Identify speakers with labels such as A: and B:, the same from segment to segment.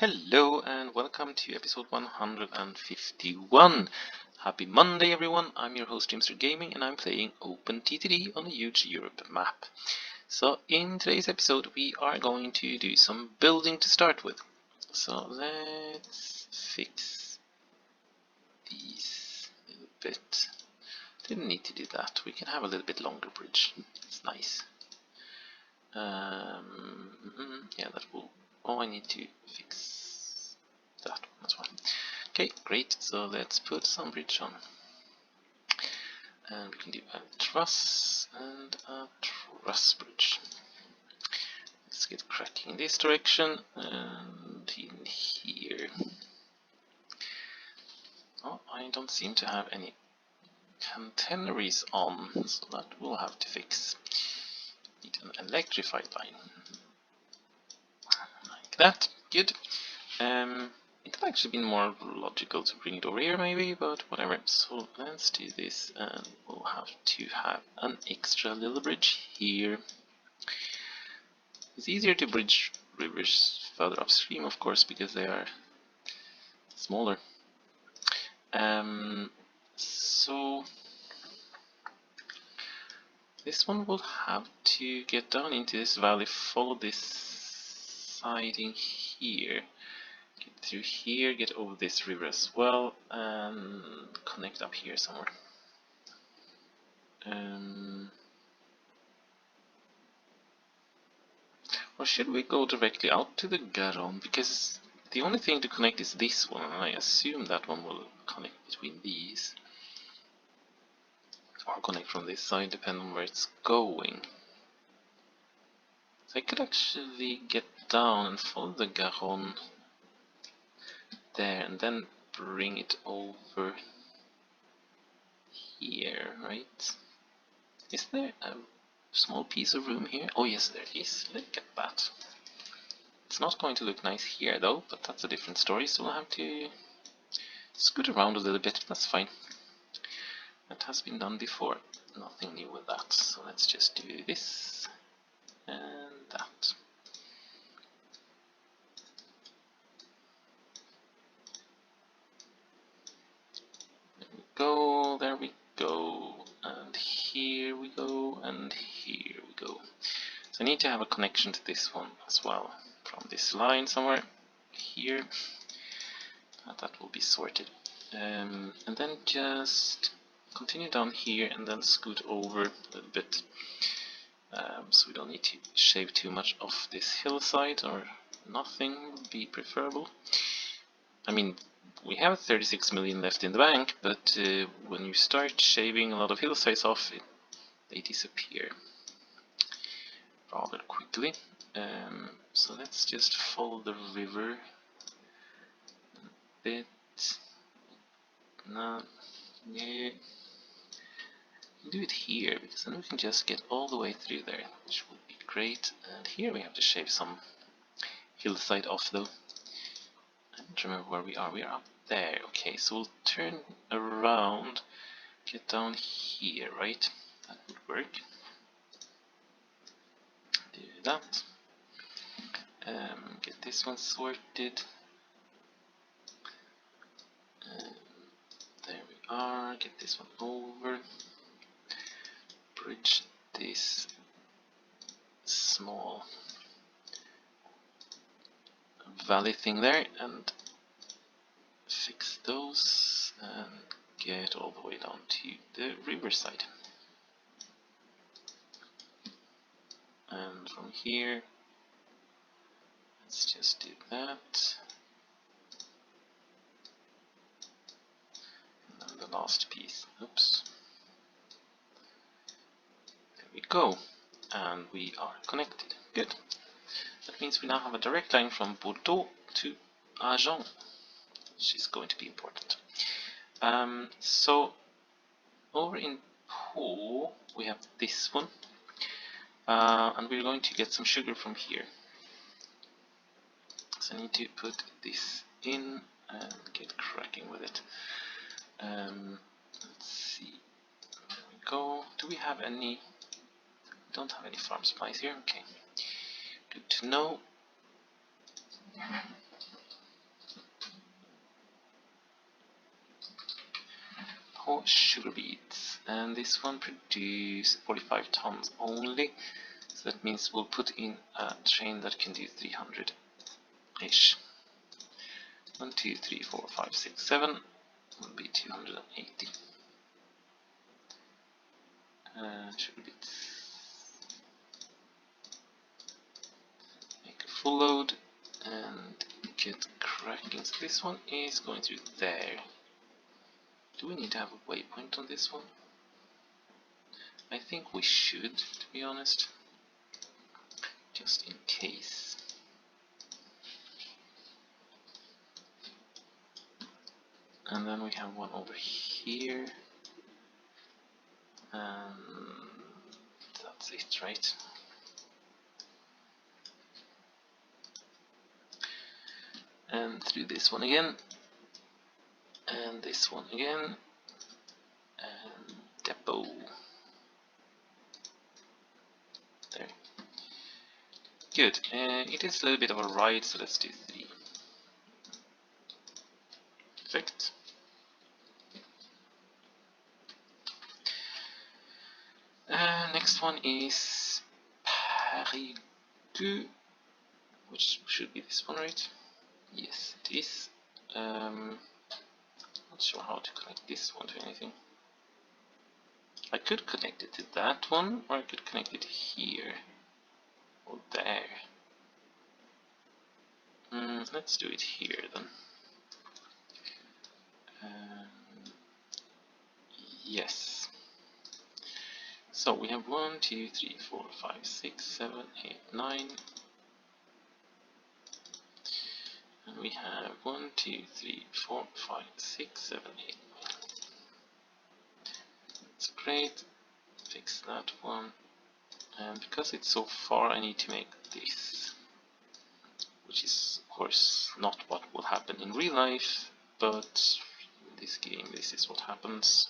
A: Hello and welcome to episode 151. Happy Monday everyone, I'm your host Jimster Gaming and I'm playing OTTD on a huge Europe map. So in today's episode we are going to do some building to start with. So let's fix these a little bit. Didn't need to do that, we can have a little bit longer bridge, it's nice. Yeah, that will. Oh, I need to fix that one as well. Okay, great. So let's put some bridge on. And we can do a truss and a truss bridge. Let's get cracking in this direction and in here. Oh, I don't seem to have any catenaries on, so that we'll have to fix. Need an electrified line. Like that, good. It could actually been more logical to bring it over here maybe, but whatever. So let's do this and we'll have to have an extra little bridge here. It's easier to bridge rivers further upstream, of course, because they are smaller. So this one will have to get down into this valley, follow this siding here. Get through here, get over this river as well, and connect up here somewhere. Or should we go directly out to the Garonne? Because the only thing to connect is this one, and I assume that one will connect between these. Or connect from this side, depending on where it's going. So I could actually get down and follow the Garonne there, and then bring it over here, right? Is there a small piece of room here? Oh yes, there is. Look at that. It's not going to look nice here though, but that's a different story, so we'll have to scoot around a little bit. That's fine. That has been done before. Nothing new with that. So let's just do this and that. There we go, and here we go, and here we go. So I need to have a connection to this one as well, from this line somewhere here. That will be sorted. And then just continue down here and then scoot over a little bit. So we don't need to shave too much off this hillside, or nothing would be preferable. I mean, we have 36 million left in the bank, but when you start shaving a lot of hillsides off, they disappear rather quickly. So let's just follow the river a bit. No, yeah. Do it here, because then we can just get all the way through there, which would be great. And here we have to shave some hillside off though. I don't remember where we are. We are up there. Okay, so we'll turn around, get down here, right? That would work. Do that. Get this one sorted. There we are. Get this one over. Bridge this small valley thing there and fix those and get all the way down to the riverside. And from here, let's just do that. And then the last piece. Oops. There we go. And we are connected. Good. That means we now have a direct line from Bordeaux to Agen, which is going to be important. So over in Pau we have this one, and we're going to get some sugar from here. So I need to put this in and get cracking with it. Let's see. There we go. Do we have any? We don't have any farm supplies here. Okay. Good to know. Sugar Beets, and this one produces 45 tons only, so that means we'll put in a train that can do 300-ish. 1, 2, 3, 4, 5, 6, 7 will be 280. Sugar Beets. Make a full load and get cracking. So this one is going through there. Do we need to have a waypoint on this one? I think we should, to be honest, just in case. And then we have one over here. That's it, right? And through this one again. And this one again. And depot. There. Good. It is a little bit of a ride, so let's do 3. Perfect. Next one is Périgueux, which should be this one, right? Yes, it is. Not sure how to connect this one to anything. I could connect it to that one, or I could connect it here or there. Let's do it here then. Yes. So we have 1, 2, 3, 4, 5, 6, 7, 8, 9. And we have 1, 2, 3, 4, 5, 6, 7, 8, 9. That's great. Fix that one. And because it's so far, I need to make this. Which is, of course, not what will happen in real life, but in this game, this is what happens.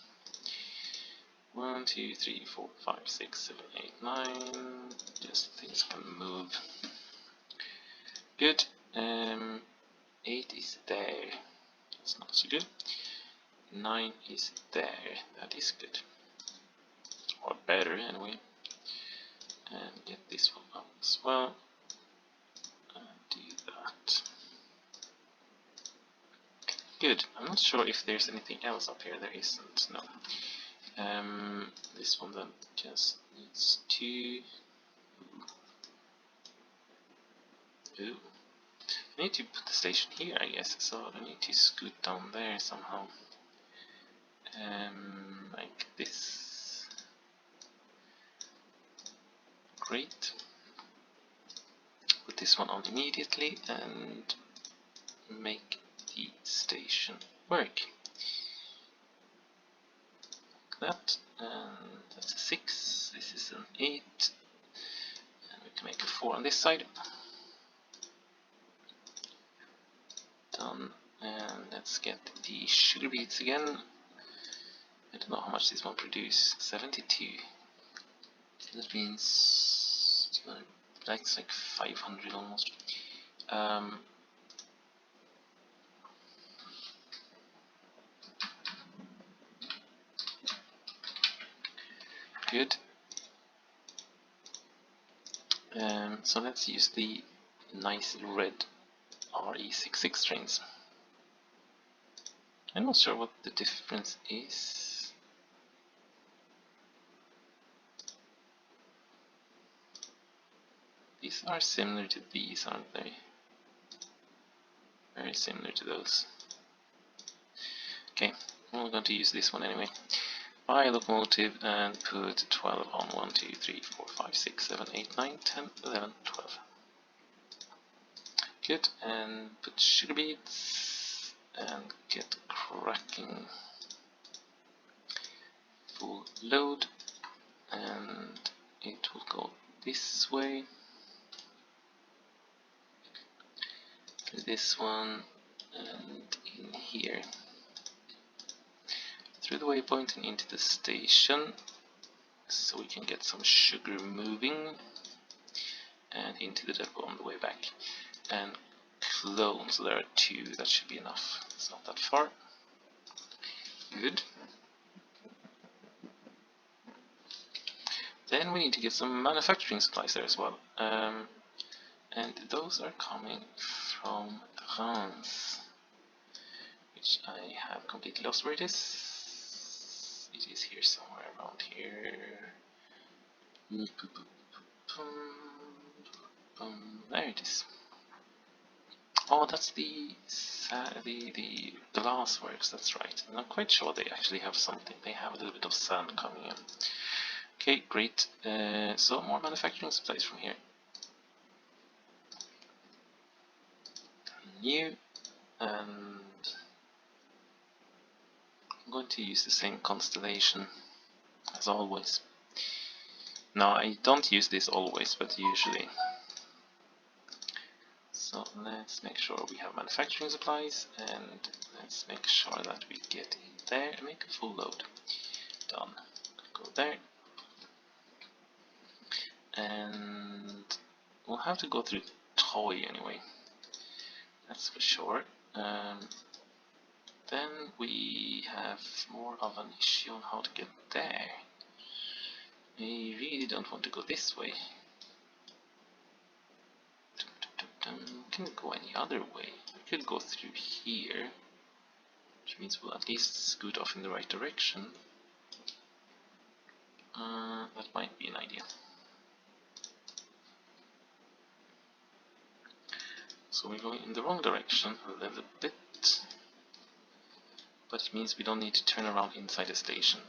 A: 1, 2, 3, 4, 5, 6, 7, 8, 9. Just things can move. Good. 8 is there. That's not so good. 9 is there. That is good. Or better, anyway. And get this one up as well. And do that. Good. I'm not sure if there's anything else up here. There isn't. No. This one then just needs to. Ooh. I need to put the station here, I guess, so I need to scoot down there somehow. Like this. Great. Put this one on immediately and make the station work. Like that, and that's a 6, this is an 8, and we can make a 4 on this side. Done, and let's get the Sugar Beets again. I don't know how much this one produces. 72. That means that's like 500 almost. Good. So let's use the nice red RE66 trains. I'm not sure what the difference is. These are similar to these, aren't they? Very similar to those. Okay, we're going to use this one anyway. Buy a locomotive and put 12 on 1, 2, 3, 4, 5, 6, 7, 8, 9, 10, 11, 12. Good, and put Sugar Beets and get cracking. Full load, and it will go this way. This one and in here. Through the waypoint and into the station, so we can get some sugar moving, and into the depot on the way back. And clone, so there are 2, that should be enough. It's not that far. Good. then we need to get some manufacturing supplies there as well. And those are coming from Nantes, which I have completely lost where it is. It is here somewhere around here. There it is. Oh, that's the glass works, that's right. And I'm quite sure they actually have something. They have a little bit of sand coming in. Okay, great. So more manufacturing supplies from here. New, and I'm going to use the same constellation as always. Now I don't use this always, but usually. So let's make sure we have manufacturing supplies, and let's make sure that we get in there and make a full load. Done. Go there. And we'll have to go through toy anyway. That's for sure. Then we have more of an issue on how to get there. We really don't want to go this way. We can go any other way. We could go through here, which means we'll at least scoot off in the right direction. That might be an idea. So we're going in the wrong direction a little bit, but it means we don't need to turn around inside the station,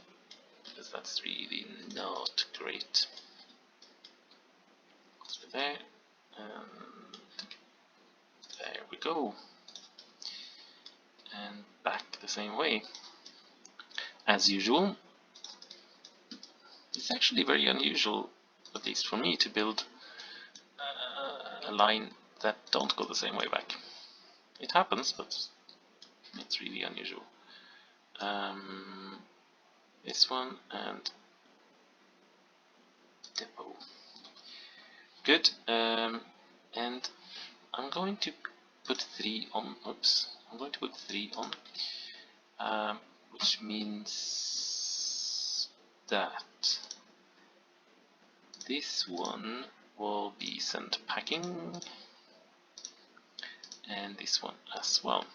A: because that's really not great. Through there, and there we go. And back the same way. As usual, it's actually very unusual, at least for me, to build a line that don't go the same way back. It happens, but it's really unusual. This one and depot. Good. And I'm going to put 3 on. Oops. I'm going to put 3 on, which means that this one will be sent packing, and this one as well.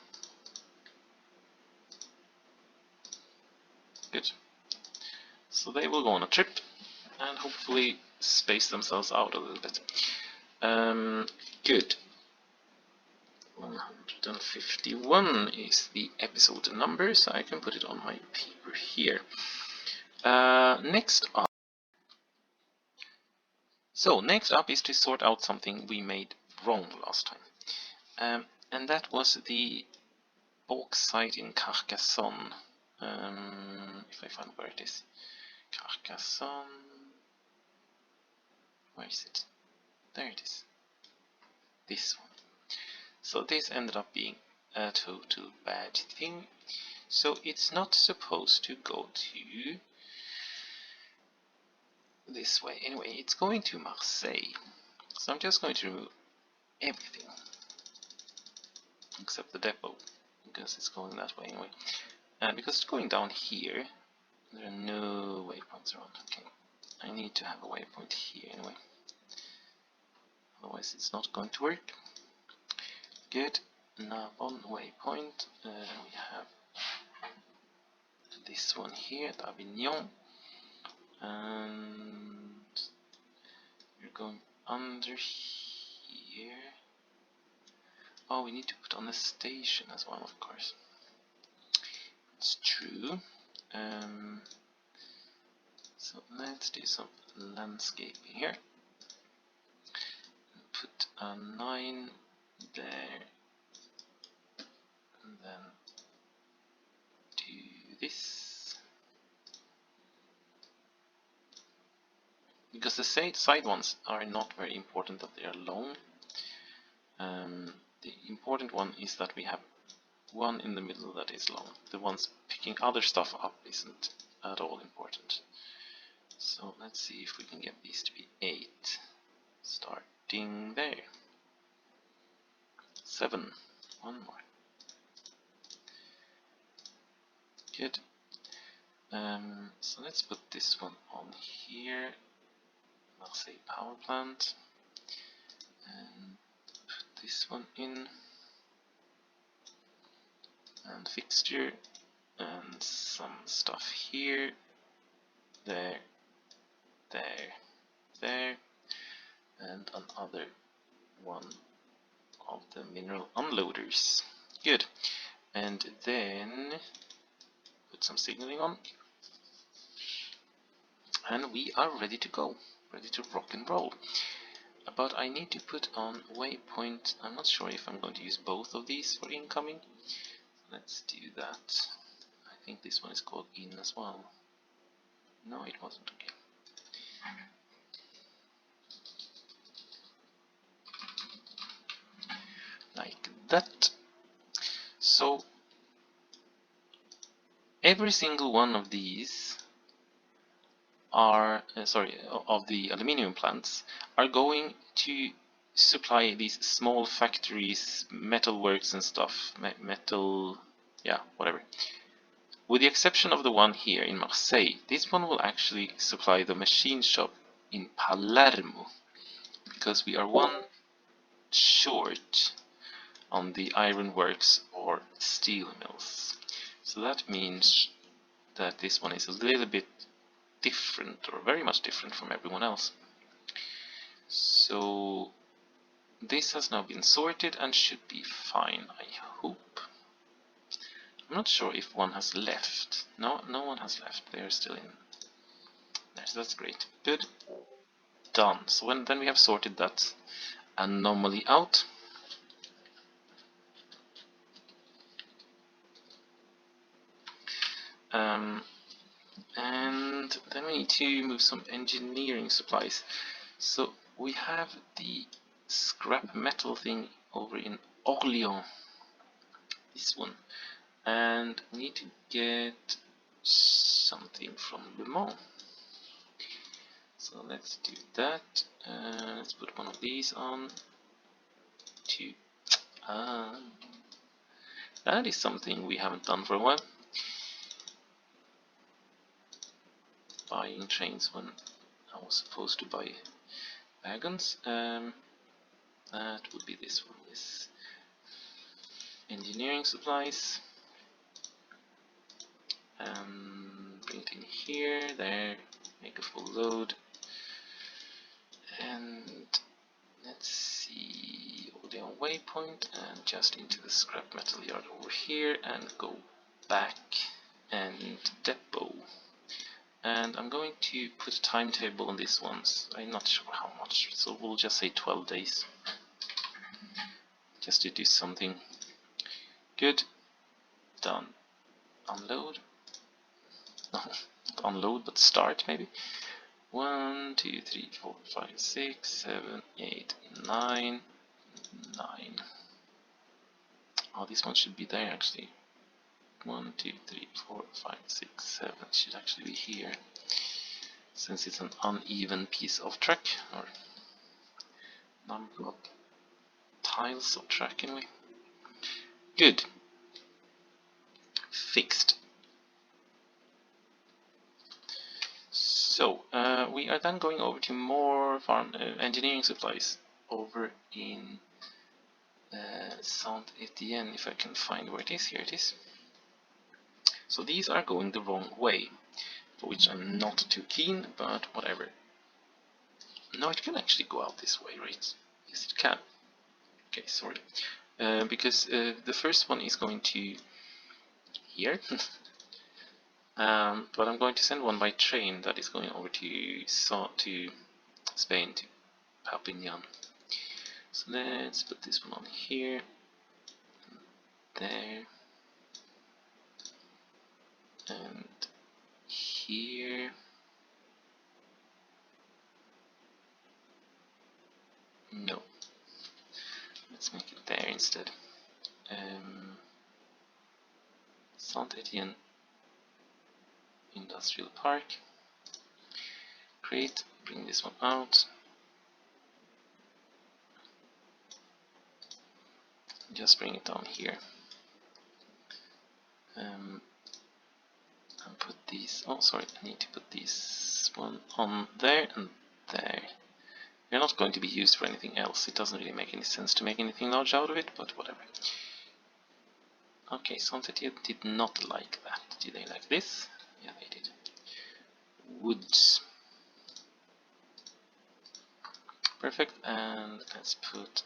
A: Good. So they will go on a trip and hopefully space themselves out a little bit. Good. 151 is the episode number, so I can put it on my paper here. Next up. So next up is to sort out something we made wrong last time, and that was the Bauxite in Carcassonne. If I find where it is, Carcassonne. Where is it? There it is. This one. So this ended up being a total bad thing. So it's not supposed to go to this way. Anyway, it's going to Marseille. So I'm just going to remove everything except the depot, because it's going that way anyway. And because it's going down here, there are no waypoints around. Okay, I need to have a waypoint here anyway. Otherwise it's not going to work. Good. Now on waypoint we have this one here, Avignon, and we're going under here. Oh, we need to put on a station as well, of course. It's true. So let's do some landscaping here. Put a 9 there, and then do this. Because the side ones are not very important that they are long. The important one is that we have one in the middle that is long. The ones picking other stuff up isn't at all important. So let's see if we can get these to be 8. Starting there. 7. One more. Good. So let's put this one on here. Marseille power plant, and put this one in, and fixture, and some stuff here, there, there, there, and another one of the mineral unloaders. Good. And then put some signaling on, and we are ready to go, ready to rock and roll. But I need to put on waypoint. I'm not sure if I'm going to use both of these for incoming. Let's do that. I think this one is called in as well. No, it wasn't. Okay. Like that. So every single one of these are of the aluminium plants are going to supply these small factories, metal works and stuff, whatever. With the exception of the one here in Marseille, this one will actually supply the machine shop in Palermo, because we are one short on the iron works or steel mills. So that means that this one is a little bit different, or very much different from everyone else. So this has now been sorted and should be fine, I hope. I'm not sure if one has left. No, no one has left. They are still in there, so that's great. Good. Done. So then we have sorted that anomaly out. And then we need to move some engineering supplies. So we have the scrap metal thing over in Orléans, this one, and we need to get something from Le Mans. So let's do that. Let's put one of these on. That is something we haven't done for a while. Buying trains when I was supposed to buy wagons. That would be this one. This engineering supplies. Bring it in here, there, make a full load. And let's see, all the on waypoint, and just into the scrap metal yard over here, and go back and depot. And I'm going to put a timetable on these ones. I'm not sure how much, so we'll just say 12 days. Just to do something. Good. Done. Unload. No, not unload, but start maybe. 1, 2, 3, 4, 5, 6, 7, 8, 9. Oh, this one should be there actually. 1, 2, 3, 4, 5, 6, 7 should actually be here, since it's an uneven piece of track, or number of tiles of track anyway. Good. Fixed. So we are then going over to more farm engineering supplies over in Saint-Étienne, if I can find where it is. Here it is. So these are going the wrong way, for which I'm not too keen, but whatever. No, it can actually go out this way, right? Yes, it can. Okay, sorry. Because the first one is going to here. But I'm going to send one by train that is going over to Spain, to Perpignan. So let's put this one on here, there, and here. No, let's make it there instead. Saint-Étienne Industrial Park. Create, bring this one out. Just bring it down here. And put these, oh sorry, I need to put this one on there and there. They're not going to be used for anything else. It doesn't really make any sense to make anything large out of it, but whatever. Okay, Santetia did not like that. Did they like this? Yeah, they did. Woods. Perfect, and let's put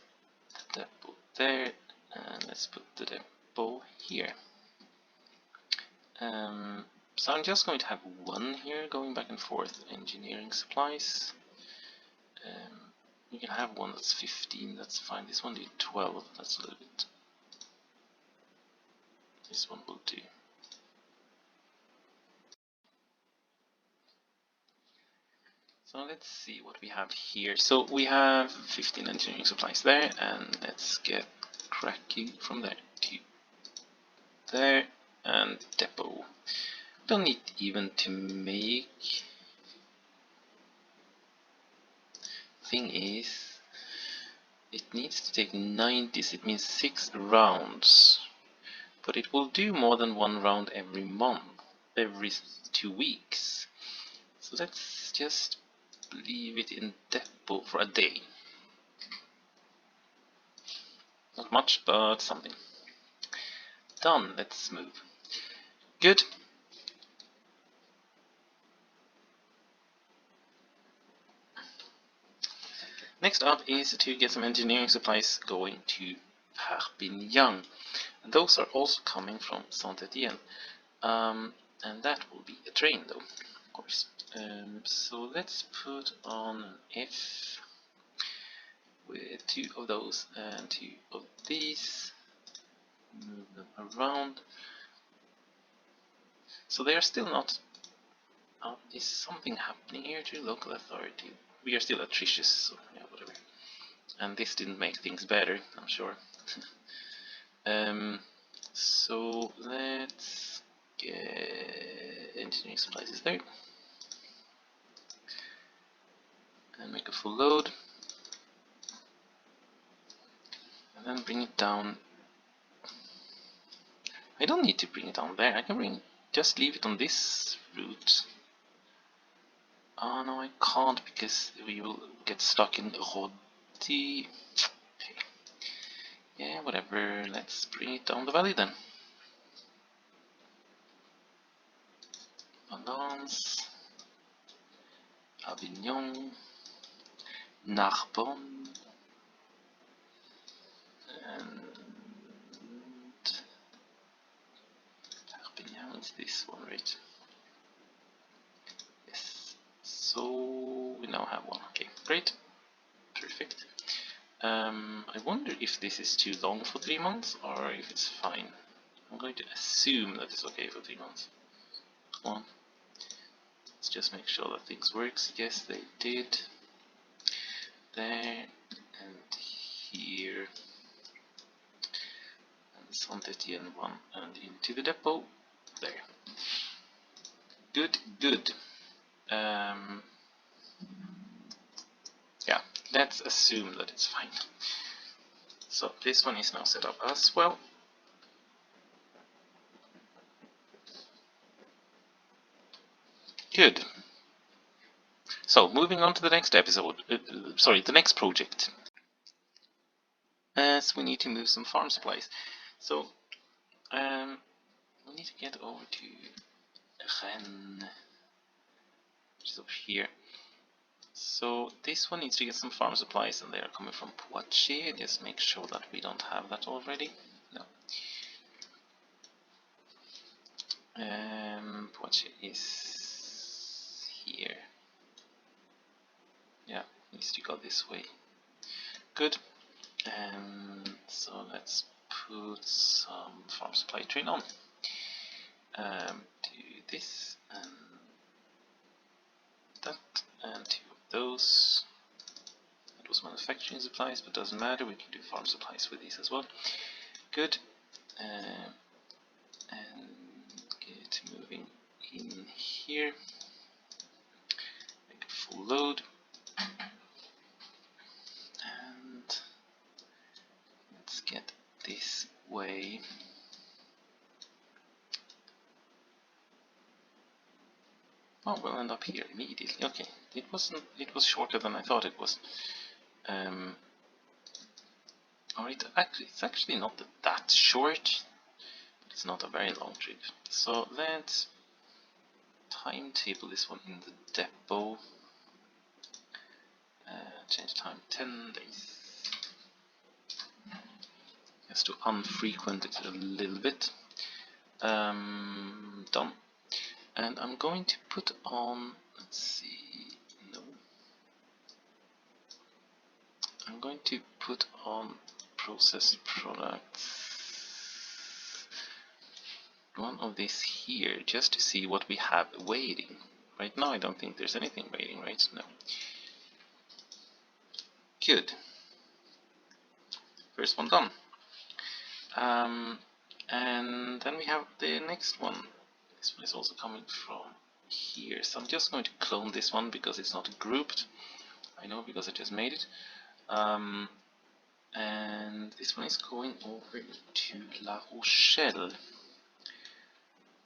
A: the depot there, and let's put the depot here. So I'm just going to have one here going back and forth. Engineering supplies. You can have one that's 15, that's fine. This one did 12, that's a little bit. This one will do. So let's see what we have here. So we have 15 engineering supplies there, and let's get cracking from there to there, and depot. Don't need even to make. Thing is, it needs to take 90s, it means 6 rounds. But it will do more than 1 round every month, every 2 weeks. So let's just leave it in depot for a day. Not much, but something. Done, let's move. Good. Next up is to get some engineering supplies going to Perpignan. And those are also coming from Saint-Étienne. And that will be a train though, of course. So let's put on an F with 2 of those and 2 of these. Move them around. So they are still not. Is something happening here to local authority? We are still atrocious, so yeah, whatever. And this didn't make things better, I'm sure. So let's get engineering supplies is there. And make a full load. And then bring it down. I don't need to bring it down there, I can just leave it on this route. Oh no, I can't because we will get stuck in Rodi. Yeah, whatever, let's bring it down the valley then. Nantes, Avignon, Narbonne, and Perpignan is this one, right? Yes, so we now have one. Okay, great, perfect. I wonder if this is too long for 3 months or if it's fine. I'm going to assume that it's okay for 3 months. Come on. Let's just make sure that things works. Yes, they did. There and here. And Saint-Étienne one and into the depot. There. Good, good. Yeah, let's assume that it's fine. So this one is now set up as well. Good. So moving on to the next episode, the next project. As we need to move some farm supplies. So we need to get over to Agen, which is up here. So this one needs to get some farm supplies, and they are coming from Poitiers. Just make sure that we don't have that already. No. Poitiers is here. Yeah, needs to go this way. Good. So let's put some farm supply train on. Do this and that, and 2 of those. That was manufacturing supplies, but doesn't matter, we can do farm supplies with these as well. Good. And get moving in here. Make a full load. And let's get this way. Oh, we'll end up here immediately. Okay, it wasn't. It was shorter than I thought it was. Alright, it's actually not that short. It's not a very long trip. So let's timetable this one in the depot. Change time 10 days. Just to unfrequent it a little bit. Done. And I'm going to put on, let's see, no. I'm going to put on processed products. One of these here, just to see what we have waiting. Right now I don't think there's anything waiting, right? No. Good. First one done. And then we have the next one. This one is also coming from here. So I'm just going to clone this one because it's not grouped. I know because I just made it. And this one is going over to La Rochelle.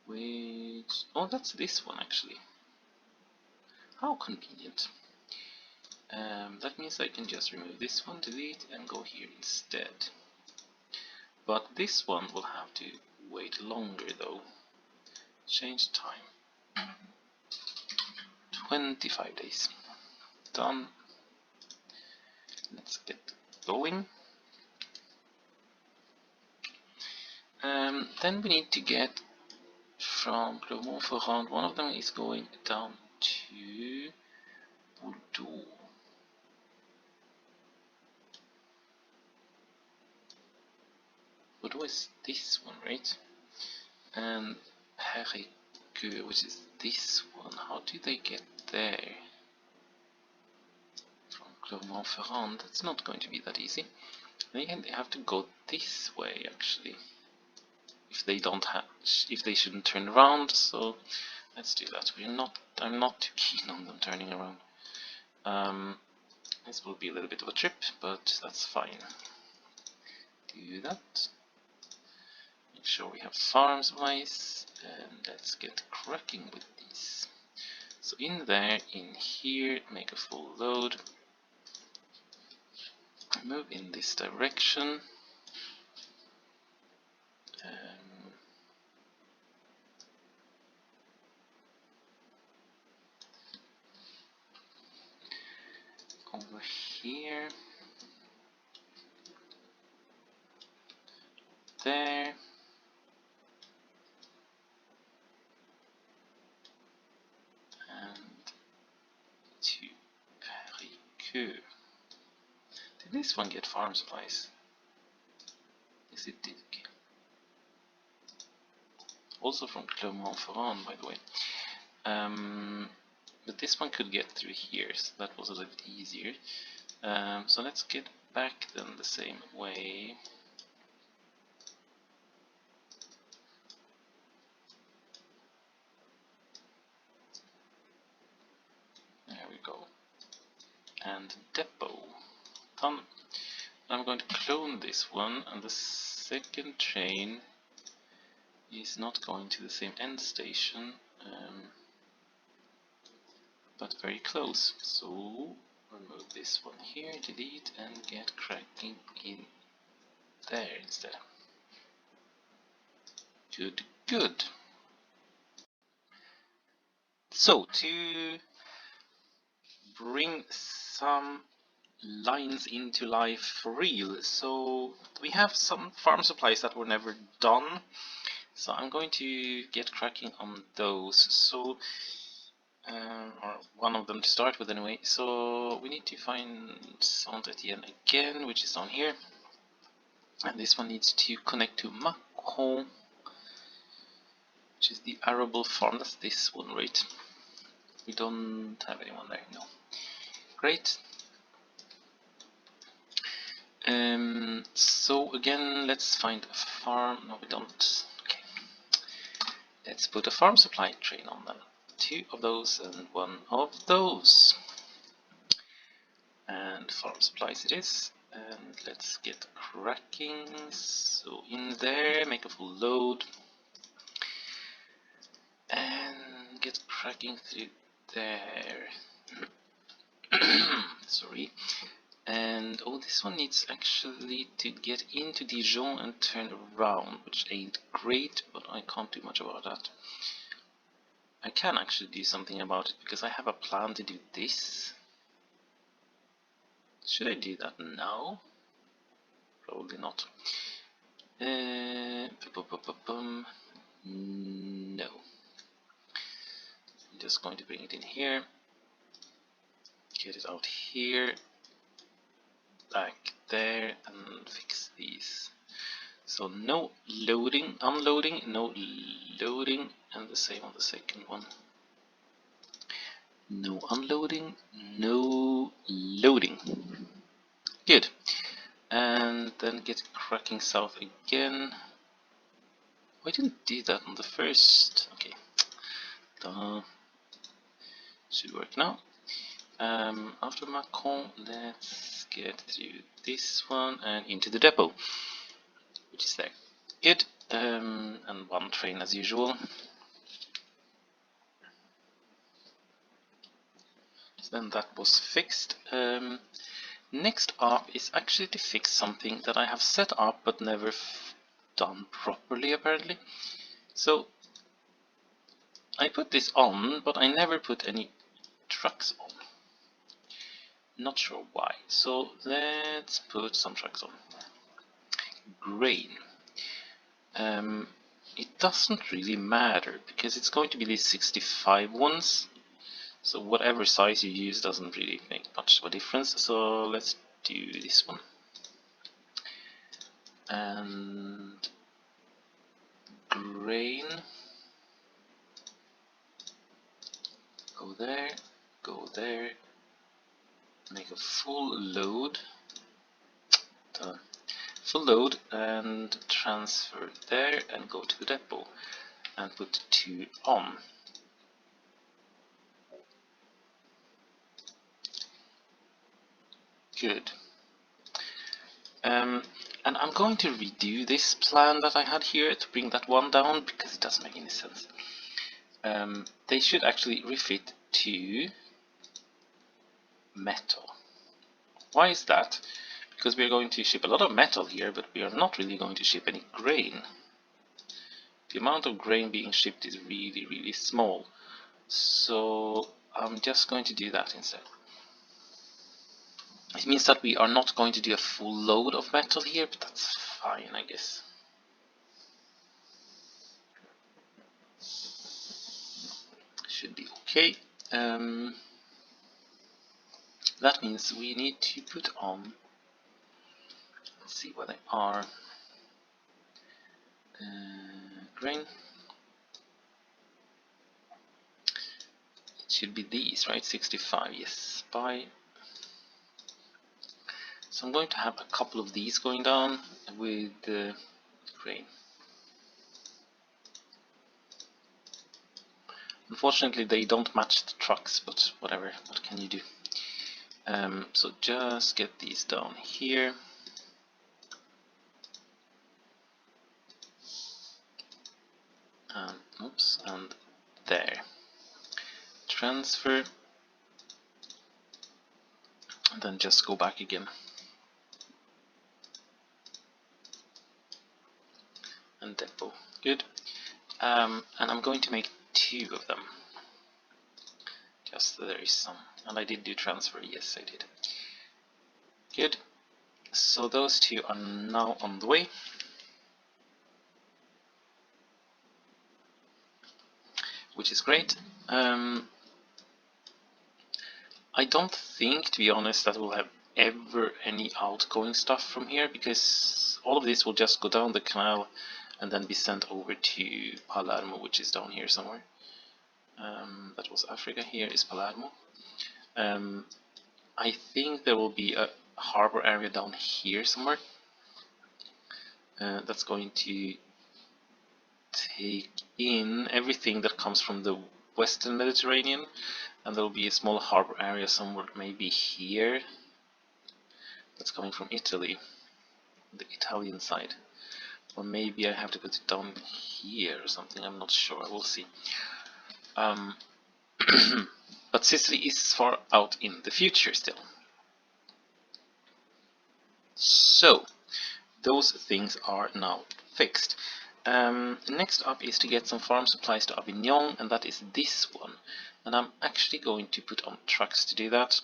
A: Which... oh, that's this one actually. How convenient. That means I can just remove this one, delete, and go here instead. But this one will have to wait longer though. Change time. 25 days. Done. Let's get going. Then we need to get from Clermont-Ferrand. One of them is going down to Bordeaux. Bordeaux is this one, right? And Périgueux, which is this one. How do they get there? From Clermont-Ferrand, that's not going to be that easy. They have to go this way actually. If they don't have, if they shouldn't turn around, so let's do that. I'm not too keen on them turning around. This will be a little bit of a trip, but that's fine. Do that. Make sure we have farm supplies, and let's get cracking with these. So in there, in here, make a full load. Move in this direction. Over here. There. And to Périgueux. Did this one get farm supplies? Yes, it did. Okay. Also from Clermont-Ferrand, by the way. But this one could get through here, so that was a little bit easier. So let's get back then the same way. There we go. And depot. Done. I'm going to clone this one, and the second train is not going to the same end station, but very close. So remove this one here, delete, and get cracking in there instead. Good, good. So to bring some lines into life for real, so we have some farm supplies that were never done, so I'm going to get cracking on those. So or one of them to start with anyway. So we need to find Saint-Étienne again, which is down here, and this one needs to connect to Macron, which is the arable farm. That's this one, right? We don't have anyone there, no. Great. So again, let's find a farm. No, we don't. Okay. Let's put a farm supply train on them. 2 of those and 1 of those. And farm supplies it is. And let's get cracking. So in there, make a full load. And get cracking through there. Sorry. And oh, this one needs actually to get into Dijon and turn around, which ain't great, but I can't do much about that. I can actually do something about it because I have a plan to do this. Should I do that now? Probably not. No. I'm just going to bring it in here. Get it out here. Back there and fix these. So no loading, unloading, no loading, and the same on the second one. No unloading, no loading. Good. And then get cracking south again. I didn't do that on the first. Okay. Should work now. After Macron, let's get through this one and into the depot, which is there. Good. And one train as usual. So then that was fixed. Next up is actually to fix something that I have set up but never done properly apparently. So I put this on, but I never put any trucks on. Not sure why. So let's put some trucks on. Grain. It doesn't really matter because it's going to be these 65 ones. So whatever size you use doesn't really make much of a difference. So let's do this one. And grain. Go there, go there. Make a full load. Done. Full load and transfer there and go to the depot and put 2 on. Good. And I'm going to redo this plan that I had here to bring that one down because it doesn't make any sense. They should actually refit to metal. Why is that? Because we are going to ship a lot of metal here, but we are not really going to ship any grain. The amount of grain being shipped is really, really small. So I'm just going to do that instead. It means that we are not going to do a full load of metal here, but that's fine, I guess. Should be okay. That means we need to put on, let's see what they are, grain. It should be these, right? 65, yes, by. So I'm going to have a couple of these going down with grain. Unfortunately, they don't match the trucks, but whatever, what can you do? So just get these down here. And, oops, and there. Transfer. And then just go back again. And depot. Good. And I'm going to make 2 of them. Just so there is some. And I did do transfer, yes I did. Good. So those 2 are now on the way. Which is great. I don't think, to be honest, that we'll have ever any outgoing stuff from here, because all of this will just go down the canal and then be sent over to Palermo, which is down here somewhere. That was Africa, here is Palermo. I think there will be a harbor area down here somewhere. That's going to take in everything that comes from the Western Mediterranean, and there will be a small harbor area somewhere, maybe here, that's coming from Italy, the Italian side. Or maybe I have to put it down here or something, I'm not sure, we'll see. But Sicily is far out in the future still. So, those things are now fixed. Next up is to get some farm supplies to Avignon, and that is this one. And I'm actually going to put on trucks to do that.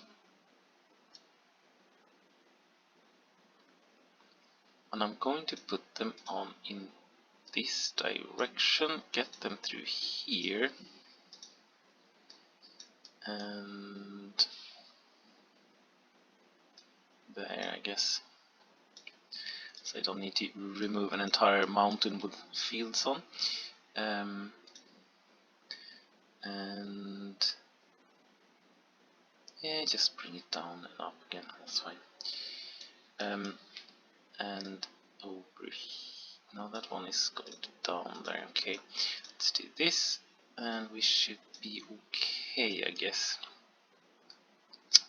A: And I'm going to put them on in this direction, get them through here, and there, I guess. So I don't need to remove an entire mountain with fields on. And yeah, just bring it down and up again, that's fine. And over here, now that one is going down there, okay. Let's do this, and we should be okay, I guess.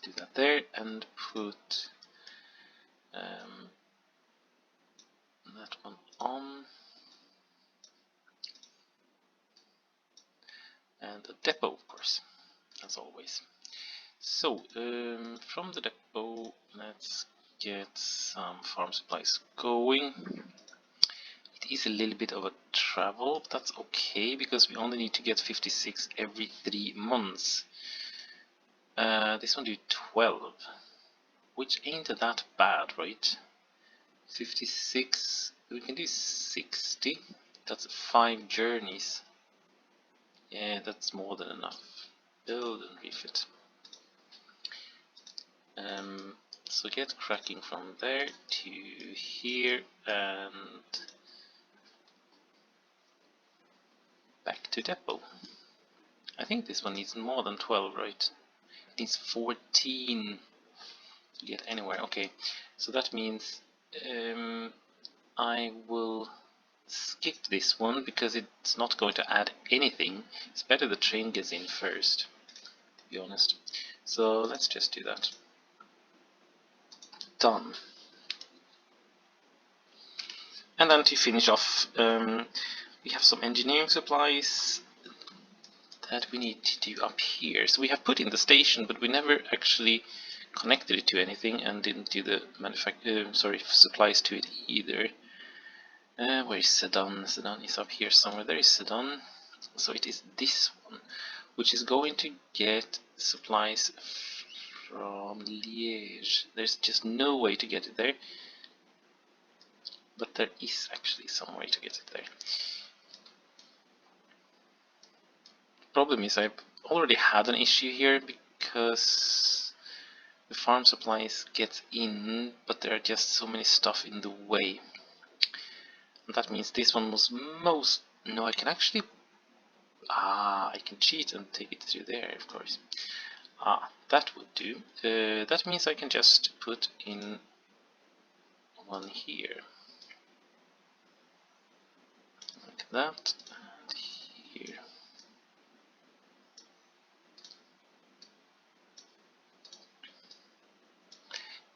A: Do that there, and put that one on. And a depot, of course, as always. So, from the depot, let's get some farm supplies going. It is a little bit of a travel, but that's okay, because we only need to get 56 every 3 months. This one do 12, which ain't that bad, right? 56, we can do 60, that's 5 journeys. Yeah, that's more than enough. Build and refit. So get cracking from there to here and back to depot. I think this one needs more than 12, right? It needs 14 to get anywhere. Okay, so that means I will skip this one because it's not going to add anything. It's better the train gets in first, to be honest. So let's just do that. Done. And then to finish off, we have some engineering supplies that we need to do up here. So we have put in the station, but we never actually connected it to anything and didn't do the supplies to it either. Where is Sedan? Sedan is up here somewhere. There is Sedan. So it is this one, which is going to get supplies from Liège. There's just no way to get it there, but there is actually some way to get it there. Problem is I've already had an issue here because the farm supplies get in, but there are just so many stuff in the way. And that means this one was no, I can actually I can cheat and take it through there, of course. That would do. That means I can just put in one here like that, and here.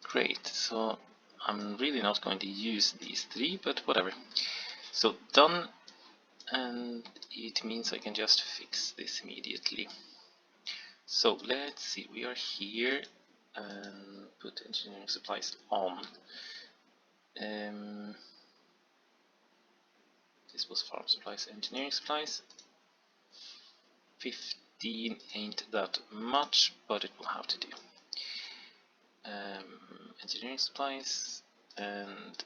A: Great, so I'm really not going to use these 3, but whatever. So done, and it means I can just fix this immediately. So let's see, we are here and put engineering supplies on. This was farm supplies, engineering supplies. 15 ain't that much, but it will have to do. Engineering supplies, and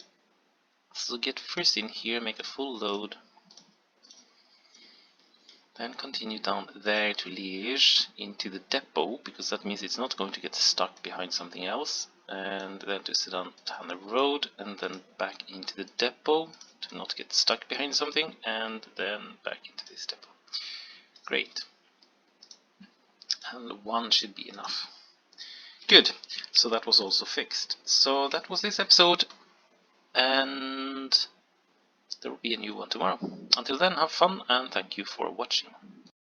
A: so get first in here, make a full load, then continue down there to Liège into the depot, because that means it's not going to get stuck behind something else, and then to sit down the road and then back into the depot to not get stuck behind something, and then back into this depot. Great. And 1 should be enough. Good, so that was also fixed. So that was this episode, and there will be a new one tomorrow. Until then, have fun and thank you for watching.